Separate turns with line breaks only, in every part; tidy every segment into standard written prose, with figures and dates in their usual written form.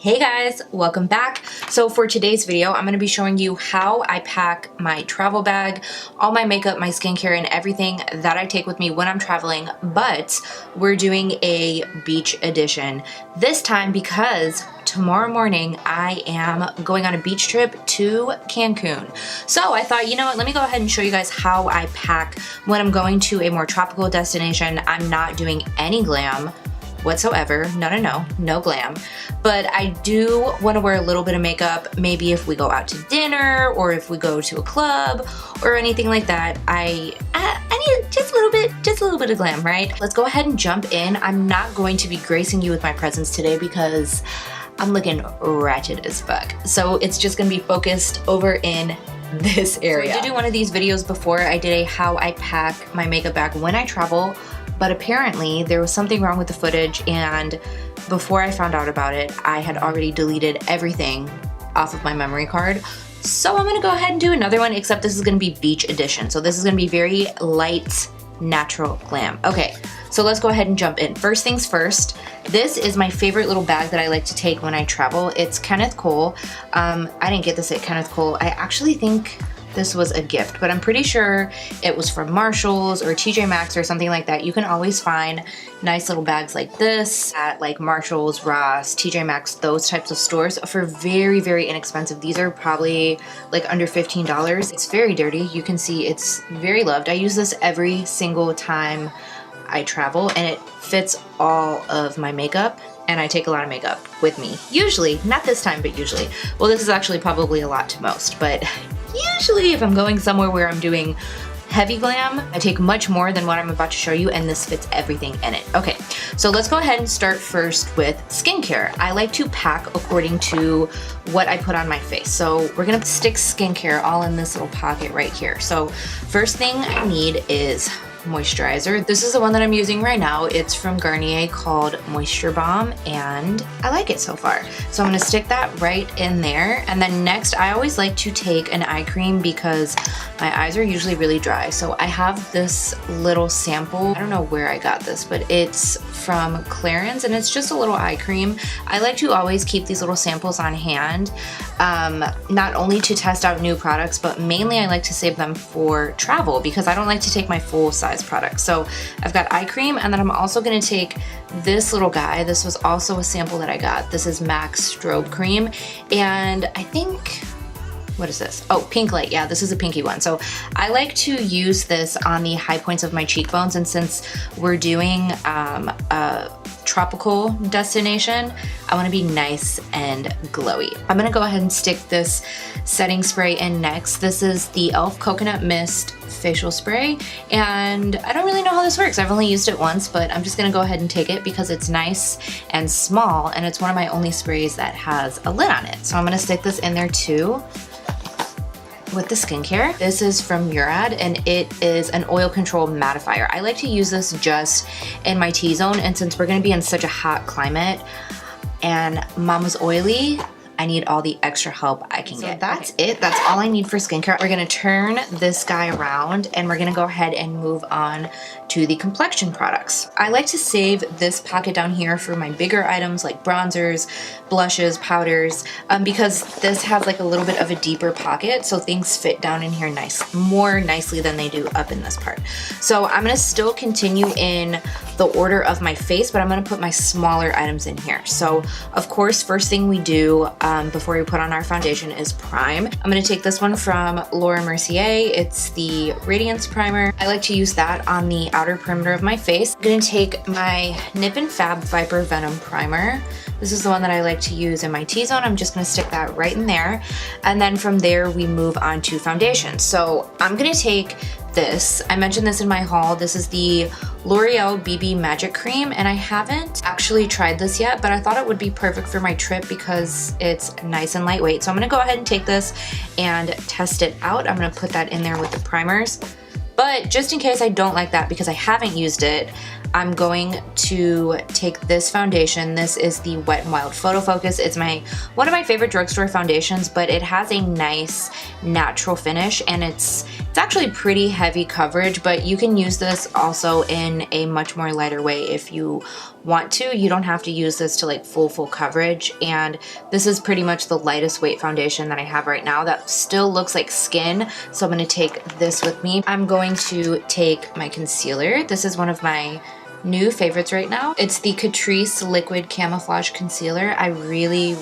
Hey guys, welcome back. So for today's video, I'm going to be showing you how I pack my travel bag, all my makeup, my skincare, and everything that I take with me when I'm traveling, but we're doing a beach edition this time because tomorrow morning I am going on a beach trip to Cancun. So I thought, you know what, let me go ahead and show you guys how I pack when I'm going to a more tropical destination. I'm not doing any glam whatsoever. No glam. But I do want to wear a little bit of makeup, maybe if we go out to dinner or if we go to a club or anything like that. I need just a little bit of glam, right? Let's go ahead and jump in. I'm not going to be gracing you with my presence today because I'm looking ratchet as fuck. So it's just gonna be focused over in this area. So I did do one of these videos before. I did a how I pack my makeup bag when I travel, but apparently there was something wrong with the footage, and before I found out about it, I had already deleted everything off of my memory card. So I'm gonna go ahead and do another one, except this is gonna be beach edition. So this is gonna be very light, natural glam. Okay, so let's go ahead and jump in. First things first, this is my favorite little bag that I like to take when I travel. It's Kenneth Cole. I didn't get this at Kenneth Cole. I actually think this was a gift, but I'm pretty sure it was from Marshall's or TJ Maxx or something like that. You can always find nice little bags like this at like Marshall's, Ross, TJ Maxx, those types of stores for very, very inexpensive. These are probably like under $15. It's very dirty. You can see it's very loved. I use this every single time I travel, and it fits all of my makeup, and I take a lot of makeup with me. Usually, not this time, but usually. Well, this is actually probably a lot to most, but usually if I'm going somewhere where I'm doing heavy glam, I take much more than what I'm about to show you, and this fits everything in it. Okay, so let's go ahead and start first with skincare. I like to pack according to what I put on my face. So we're gonna stick skincare all in this little pocket right here. So first thing I need is moisturizer. This is the one that I'm using right now. It's from Garnier called Moisture Bomb, and I like it so far. So I'm gonna stick that right in there. And then next, I always like to take an eye cream because my eyes are usually really dry. So I have this little sample. I don't know where I got this, but it's from Clarins, and it's just a little eye cream. I like to always keep these little samples on hand, not only to test out new products, but mainly I like to save them for travel because I don't like to take my full size products. So I've got eye cream, and then I'm also going to take this little guy. This was also a sample that I got. This is MAC Strobe Cream, and I think, what is this? Oh, Pink Light. Yeah, this is a pinky one. So I like to use this on the high points of my cheekbones, and since we're doing a tropical destination, I want to be nice and glowy. I'm gonna go ahead and stick this setting spray in next. This is the e.l.f. Coconut Mist facial spray, and I don't really know how this works. I've only used it once, but I'm just gonna go ahead and take it because it's nice and small, and it's one of my only sprays that has a lid on it. So I'm gonna stick this in there too. With the skincare, this is from Murad, and it is an oil control mattifier. I like to use this just in my T-zone, and since we're gonna be in such a hot climate and mama's oily, I need all the extra help I can get. That's it. That's all I need for skincare. We're gonna turn this guy around, and we're gonna go ahead and move on to the complexion products. I like to save this pocket down here for my bigger items like bronzers, blushes, powders, because this has like a little bit of a deeper pocket, so things fit down in here more nicely than they do up in this part. So I'm gonna still continue in the order of my face, but I'm gonna put my smaller items in here. So of course, first thing we do before we put on our foundation is prime. I'm gonna take this one from Laura Mercier. It's the Radiance Primer. I like to use that on the outer perimeter of my face. I'm gonna take my Nip and Fab Viper Venom Primer. This is the one that I like to use in my T-zone. I'm just gonna stick that right in there. And then from there, we move on to foundation. So I'm gonna take this. I mentioned this in my haul. This is the L'Oreal BB Magic Cream, and I haven't actually tried this yet, but I thought it would be perfect for my trip because it's nice and lightweight. So I'm gonna go ahead and take this and test it out. I'm gonna put that in there with the primers. But just in case I don't like that because I haven't used it, I'm going to take this foundation. This is the Wet n Wild Photo Focus. It's one of my favorite drugstore foundations, but it has a nice natural finish, and it's actually pretty heavy coverage, but you can use this also in a much more lighter way if you want to. You don't have to use this to like full coverage, and this is pretty much the lightest weight foundation that I have right now that still looks like skin, so I'm going to take this with me. I'm going to take my concealer. This is one of my new favorites right now. It's the Catrice Liquid Camouflage Concealer. I really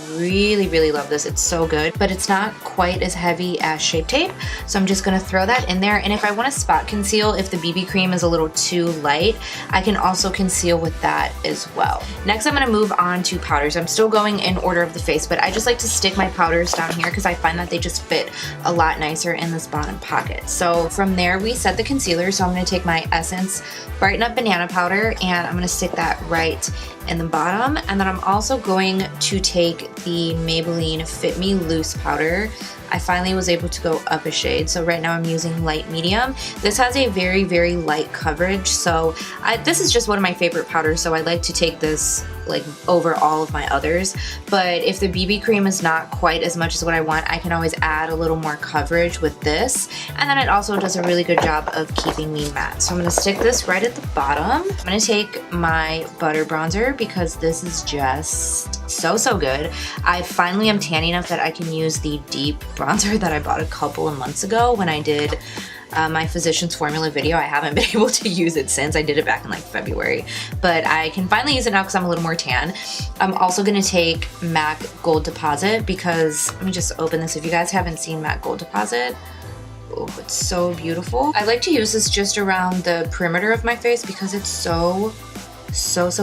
love this. It's so good, but it's not quite as heavy as Shape Tape, so I'm just gonna throw that in there. And if I want to spot conceal, if the BB cream is a little too light, I can also conceal with that as well. Next, I'm gonna move on to powders. I'm still going in order of the face, but I just like to stick my powders down here because I find that they just fit a lot nicer in this bottom pocket. So from there, we set the concealer, so I'm gonna take my Essence Brighten Up Banana Powder, and I'm gonna stick that right in the bottom. And then I'm also going to take the Maybelline Fit Me Loose powder. I finally was able to go up a shade, so right now I'm using light medium. This has a very light coverage, so this is just one of my favorite powders, so I like to take this like over all of my others. But if the BB cream is not quite as much as what I want, I can always add a little more coverage with this, and then it also does a really good job of keeping me matte. So I'm going to stick this right at the bottom. I'm going to take my butter bronzer because this is just so good. I finally am tan enough that I can use the deep bronzer that I bought a couple of months ago when I did my Physicians Formula video. I haven't been able to use it since. I did it back in like February, but I can finally use it now because I'm a little more tan. I'm also going to take MAC Gold Deposit because, let me just open this. If you guys haven't seen MAC Gold Deposit, oh, it's so beautiful. I like to use this just around the perimeter of my face because it's so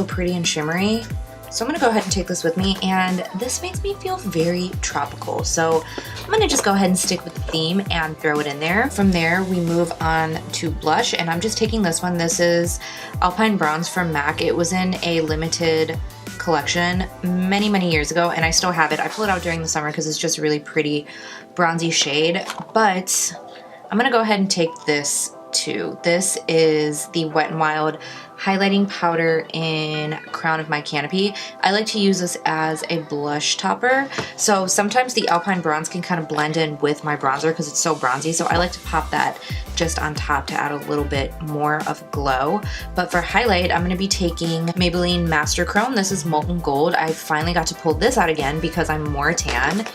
pretty and shimmery. So I'm gonna go ahead and take this with me, and this makes me feel very tropical. So I'm gonna just go ahead and stick with the theme and throw it in there. From there, we move on to blush, and I'm just taking this one. This is Alpine Bronze from MAC. It was in a limited collection many years ago, and I still have it. I pull it out during the summer because it's just a really pretty bronzy shade, but I'm gonna go ahead and take this too. This is the Wet n Wild highlighting powder in Crown of My Canopy. I like to use this as a blush topper. So sometimes the Alpine Bronze can kind of blend in with my bronzer because it's so bronzy. So I like to pop that just on top to add a little bit more of glow. But for highlight, I'm going to be taking Maybelline Master Chrome. This is Molten Gold. I finally got to pull this out again because I'm more tan.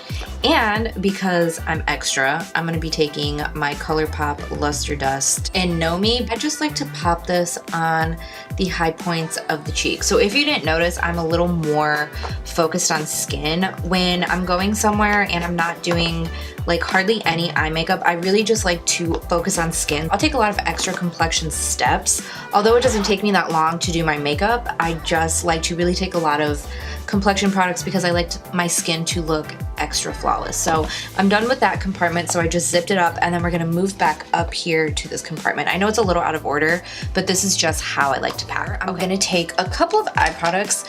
And because I'm extra, I'm going to be taking my ColourPop Luster Dust in Know Me. I just like to pop this on the high points of the cheek. So if you didn't notice, I'm a little more focused on skin. When I'm going somewhere and I'm not doing like hardly any eye makeup, I really just like to focus on skin. I'll take a lot of extra complexion steps. Although it doesn't take me that long to do my makeup, I just like to really take a lot of complexion products because I like my skin to look extra flawless. So I'm done with that compartment, so I just zipped it up, and then we're gonna move back up here to this compartment. I know it's a little out of order, but this is just how I like to pack. I'm gonna take a couple of eye products,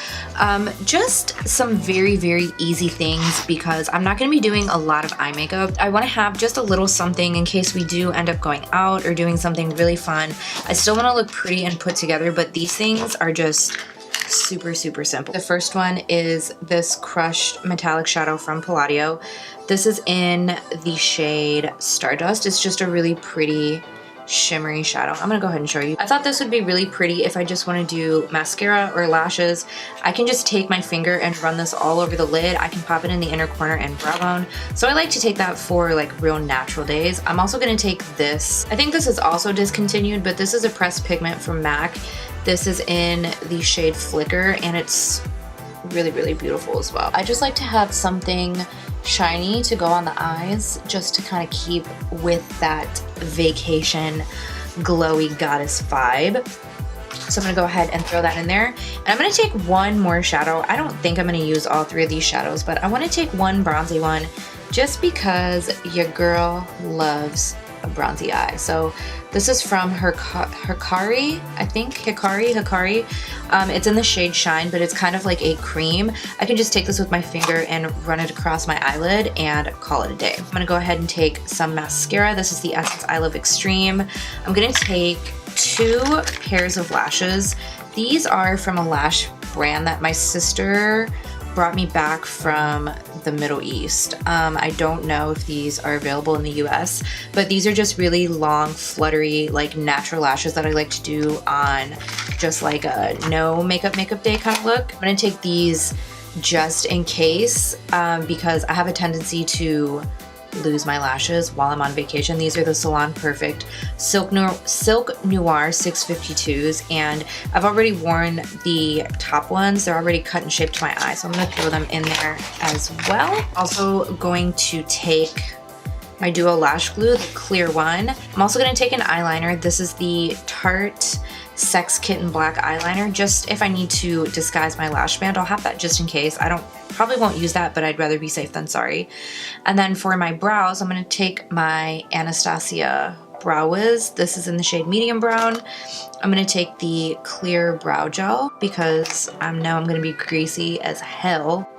just some very easy things because I'm not gonna be doing a lot of eye makeup. I wanna have just a little something in case we do end up going out or doing something really fun. I still wanna look pretty and put together, but these things are just super simple. The first one is this crushed metallic shadow from Palladio. This is in the shade Stardust. It's just a really pretty shimmery shadow. I'm gonna go ahead and show you. I thought this would be really pretty if I just want to do mascara or lashes. I can just take my finger and run this all over the lid. I can pop it in the inner corner and brow bone. So I like to take that for like real natural days. I'm also gonna take this. I think this is also discontinued, but this is a pressed pigment from MAC. This is in the shade Flicker, and it's really beautiful as well. I just like to have something shiny to go on the eyes just to kind of keep with that vacation glowy goddess vibe. So I'm gonna go ahead and throw that in there. And I'm gonna take one more shadow. I don't think I'm gonna use all three of these shadows, but I wanna take one bronzy one just because your girl loves a bronzy eye. So this is from Hikari, I think. Hikari. It's in the shade Shine, but it's kind of like a cream. I can just take this with my finger and run it across my eyelid and call it a day. I'm gonna go ahead and take some mascara. This is the Essence I Love Extreme. I'm gonna take 2 pairs of lashes. These are from a lash brand that my sister brought me back from the Middle East. I don't know if these are available in the US, but these are just really long, fluttery, like natural lashes that I like to do on just like a no makeup day kind of look. I'm gonna take these just in case because I have a tendency to lose my lashes while I'm on vacation. These are the Salon Perfect Silk Noir 652s, and I've already worn the top ones. They're already cut and shaped to my eye, so I'm gonna throw them in there as well. Also going to take my Duo Lash Glue, the clear one. I'm also gonna take an eyeliner. This is the Tarte Sex Kitten Black eyeliner, just if I need to disguise my lash band. I'll have that just in case. Probably won't use that, but I'd rather be safe than sorry. And then for my brows, I'm gonna take my Anastasia Brow Wiz. This is in the shade medium brown. I'm gonna take the clear brow gel because I know I'm gonna be greasy as hell.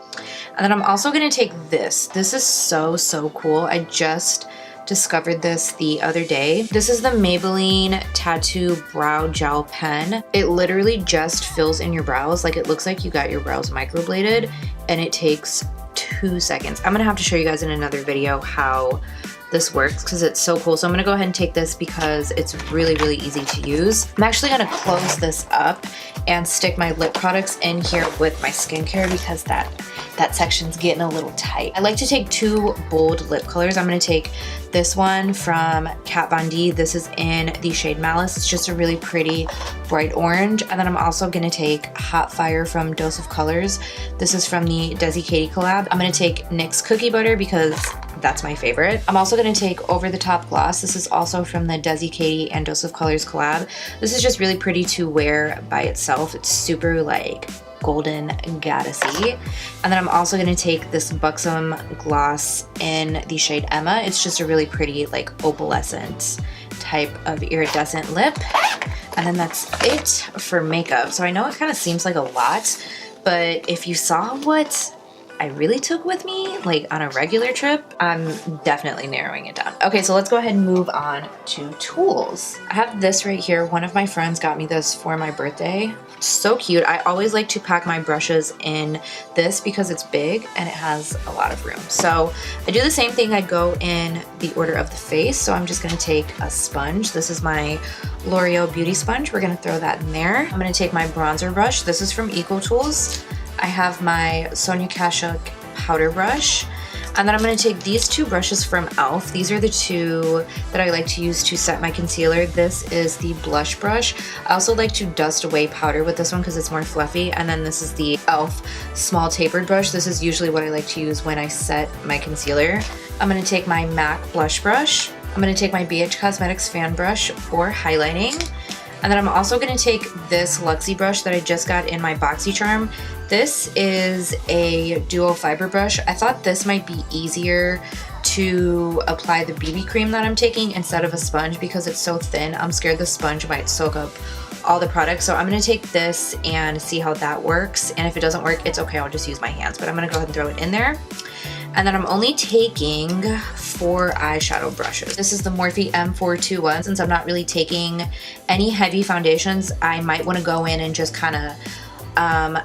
And then I'm also gonna take this. This is so cool. I just discovered this the other day. This is the Maybelline Tattoo Brow Gel Pen. It literally just fills in your brows. Like, it looks like you got your brows microbladed, and it takes 2 seconds. I'm gonna have to show you guys in another video how this works because it's so cool. So I'm gonna go ahead and take this because it's really easy to use. I'm actually gonna close this up and stick my lip products in here with my skincare because that section's getting a little tight. I like to take 2 bold lip colors. I'm gonna take this one from Kat Von D. This is in the shade Malice. It's just a really pretty bright orange. And then I'm also gonna take Hot Fire from Dose of Colors. This is from the Desi Katie collab. I'm gonna take NYX Cookie Butter because that's my favorite. I'm also gonna take Over the Top Gloss. This is also from the Desi Katie and Dose of Colors collab. This is just really pretty to wear by itself. It's super like golden goddessy. And then I'm also gonna take this Buxom gloss in the shade Emma. It's just a really pretty like opalescent type of iridescent lip. And then that's it for makeup. So I know it kind of seems like a lot, but if you saw what I really took with me, like on a regular trip, I'm definitely narrowing it down. Okay, so let's go ahead and move on to tools. I have this right here. One of my friends got me this for my birthday. It's so cute. I always like to pack my brushes in this because it's big and it has a lot of room. So I do the same thing. I go in the order of the face. So I'm just gonna take a sponge. This is my L'Oreal Beauty Sponge. We're gonna throw that in there. I'm gonna take my bronzer brush. This is from Eco Tools. I have my Sonia Kashuk powder brush. And then I'm gonna take these 2 brushes from e.l.f. These are the 2 that I like to use to set my concealer. This is the blush brush. I also like to dust away powder with this one because it's more fluffy. And then this is the e.l.f. small tapered brush. This is usually what I like to use when I set my concealer. I'm gonna take my MAC blush brush. I'm gonna take my BH Cosmetics fan brush for highlighting. And then I'm also gonna take this Luxie brush that I just got in my BoxyCharm. This is a duo fiber brush. I thought this might be easier to apply the BB cream that I'm taking instead of a sponge because it's so thin. I'm scared the sponge might soak up all the products. So I'm gonna take this and see how that works. And if it doesn't work, it's okay, I'll just use my hands. But I'm gonna go ahead and throw it in there. And then I'm only taking 4 eyeshadow brushes. This is the Morphe M421. Since I'm not really taking any heavy foundations, I might wanna go in and just kinda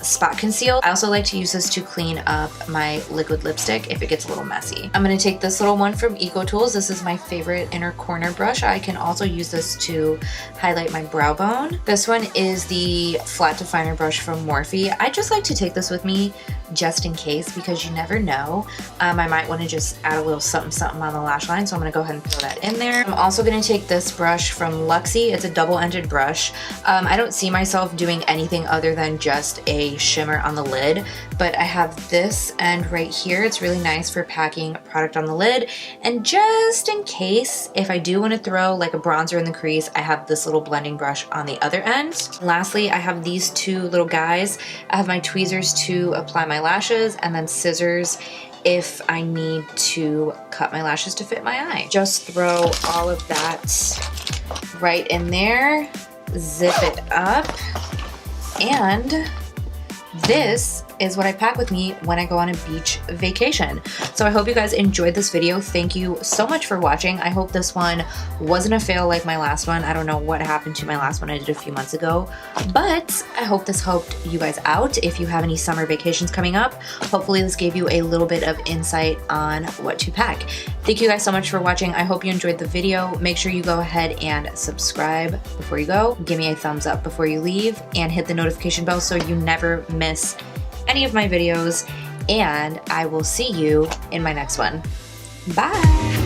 spot conceal. I also like to use this to clean up my liquid lipstick if it gets a little messy. I'm gonna take this little one from Eco Tools. This is my favorite inner corner brush. I can also use this to highlight my brow bone. This one is the flat definer brush from Morphe. I just like to take this with me just in case because you never know. I might want to just add a little something on the lash line, so I'm gonna go ahead and throw that in there. I'm also gonna take this brush from Luxie. It's a double-ended brush. I don't see myself doing anything other than just a shimmer on the lid, but I have this end right here. It's really nice for packing product on the lid, and just in case, if I do want to throw like a bronzer in the crease, I have this little blending brush on the other end. Lastly, I have these 2 little guys. I have my tweezers to apply my lashes and then scissors if I need to cut my lashes to fit my eye. Just throw all of that right in there, zip it up, and this is what I pack with me when I go on a beach vacation. So I hope you guys enjoyed this video. Thank you so much for watching. I hope this one wasn't a fail like my last one. I don't know what happened to my last one I did a few months ago, but I hope this helped you guys out. If you have any summer vacations coming up, hopefully this gave you a little bit of insight on what to pack. Thank you guys so much for watching. I hope you enjoyed the video. Make sure you go ahead and subscribe before you go. Give me a thumbs up before you leave and hit the notification bell so you never miss any of my videos. And I will see you in my next one. Bye.